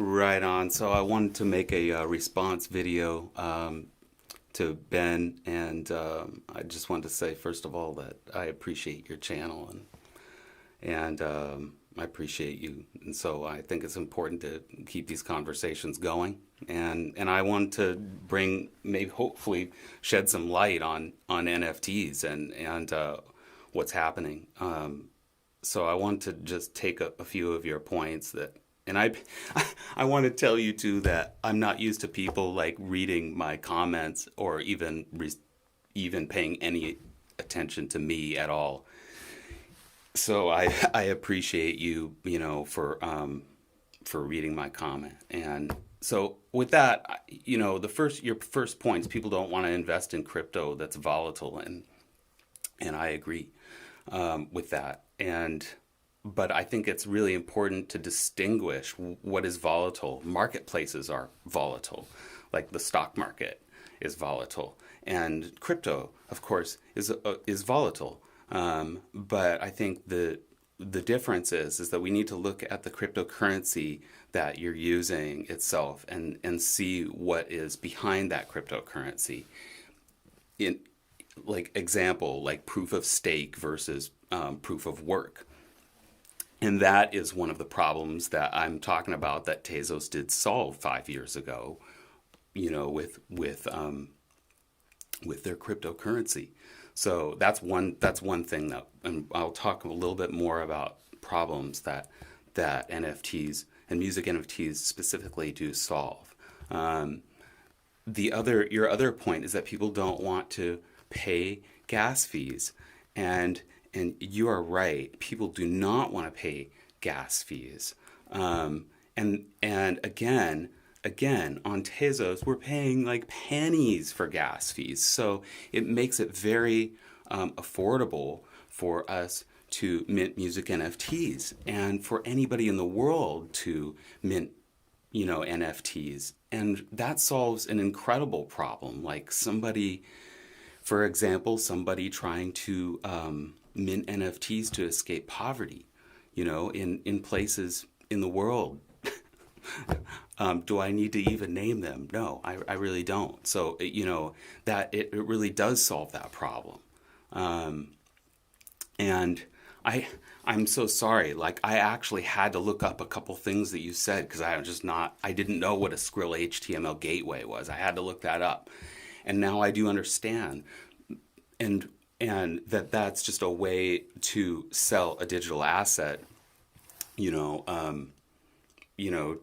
Right on. So I wanted to make a response video to Ben, and I just wanted to say first of all that I appreciate your channel and I appreciate you, and so I think it's important to keep these conversations going. And I want to bring, maybe hopefully shed some light on NFTs and what's happening. So I want to just take a few of your points that, and I want to tell you too that I'm not used to people like reading my comments or even paying any attention to me at all. So I appreciate you, for reading my comment. And so with that, your first points, people don't want to invest in crypto that's volatile, and I agree with that. But I think it's really important to distinguish what is volatile. Marketplaces are volatile, like the stock market is volatile, and crypto, of course, is volatile. But I think the difference is that we need to look at the cryptocurrency that you're using itself and see what is behind that cryptocurrency. In like example, like proof of stake versus proof of work. And that is one of the problems that I'm talking about that Tezos did solve 5 years ago, with their cryptocurrency. So that's one thing that, and I'll talk a little bit more about problems that NFTs and music NFTs specifically do solve. Your other point is that people don't want to pay gas fees, and you are right. People do not want to pay gas fees. And again, on Tezos, we're paying like pennies for gas fees. So it makes it very affordable for us to mint music NFTs and for anybody in the world to mint, NFTs. And that solves an incredible problem. Like for example, somebody trying to mint NFTs to escape poverty, in places in the world. Do I need to even name them? No, I really don't. So, that it really does solve that problem. And I'm so sorry. Like, I actually had to look up a couple things that you said because I didn't know what a Skrill HTML gateway was. I had to look that up. And now I do understand. And that's just a way to sell a digital asset, you know, um, you know,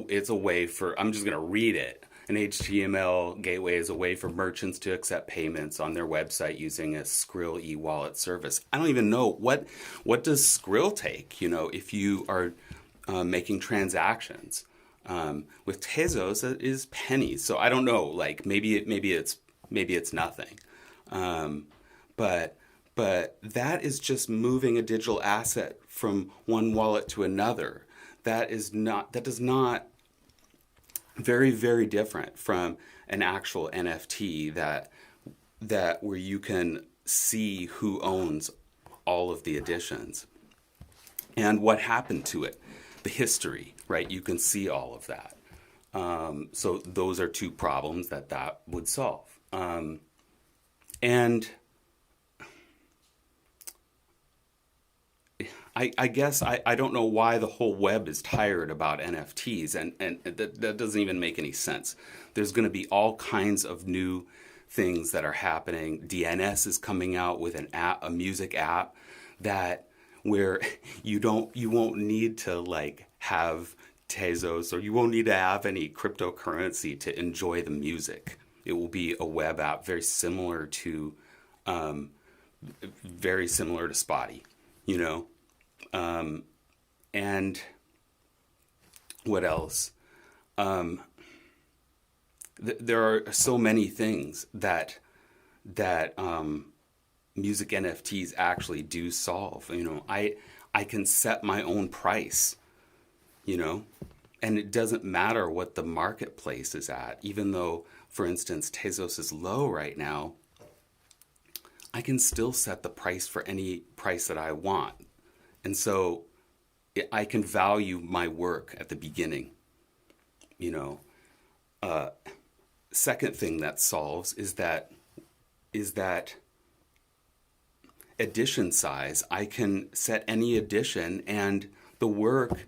it's a way for, I'm just going to read it. An HTML gateway is a way for merchants to accept payments on their website using a Skrill e-wallet service. I don't even know what does Skrill take, if you are making transactions. With Tezos, it is pennies. So I don't know, like maybe it's nothing. Um, but that is just moving a digital asset from one wallet to another. That does not very, very different from an actual NFT that where you can see who owns all of the editions and what happened to it, the history, right? You can see all of that. So those are two problems that would solve. And I guess I don't know why the whole web is tired about NFTs, and that doesn't even make any sense. There's going to be all kinds of new things that are happening. DNS is coming out with an app, a music app that where you won't need to like have Tezos, or you won't need to have any cryptocurrency to enjoy the music. It will be a web app um, very similar to Spotty, you know. And what else? Um, there are so many things that music NFTs actually do solve. I can set my own price, you know, and it doesn't matter what the marketplace is at. Even though, for instance, Tezos is low right now, I can still set the price for any price that I want. And so I can value my work at the beginning. You know, second thing that solves is that edition size. I can set any edition, and the work,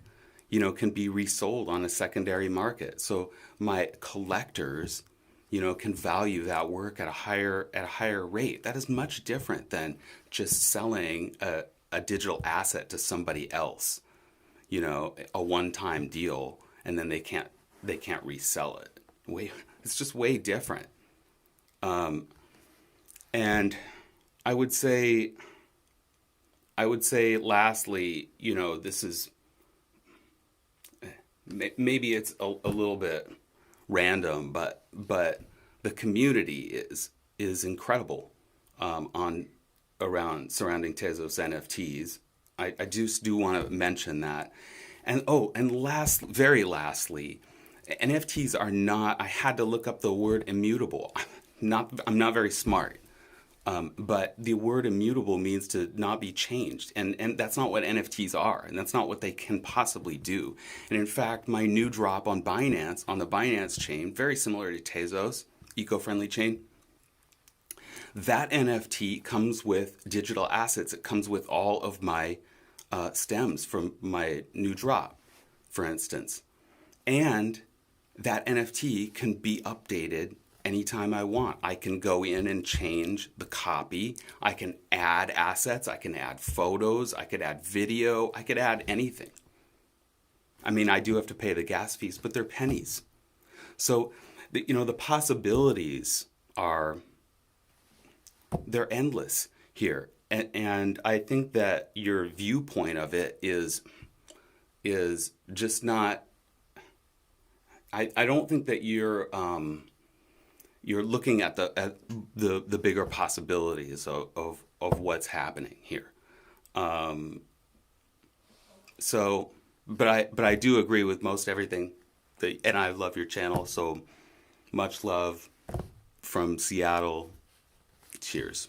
can be resold on a secondary market. So my collectors, can value that work at a higher rate. That is much different than just selling a digital asset to somebody else. A one-time deal, and then they can't resell it. It's just way different. And I would say, lastly, this is maybe it's a little bit random, but the community is incredible, on around surrounding Tezos NFTs. I just do want to mention that. And very lastly, NFTs are not. I had to look up the word immutable. I'm not very smart. But the word immutable means to not be changed. And that's not what NFTs are. And that's not what they can possibly do. And in fact, my new drop on Binance, on the Binance chain, very similar to Tezos, eco-friendly chain, that NFT comes with digital assets. It comes with all of my stems from my new drop, for instance. And that NFT can be updated anytime I want. I can go in and change the copy. I can add assets. I can add photos. I could add video. I could add anything. I mean, I do have to pay the gas fees, but they're pennies. So, the possibilities they're endless here. And I think that your viewpoint of it is just not, I don't think that you're looking at the bigger possibilities of what's happening here. But I do agree with most everything and I love your channel. So much love from Seattle. Cheers.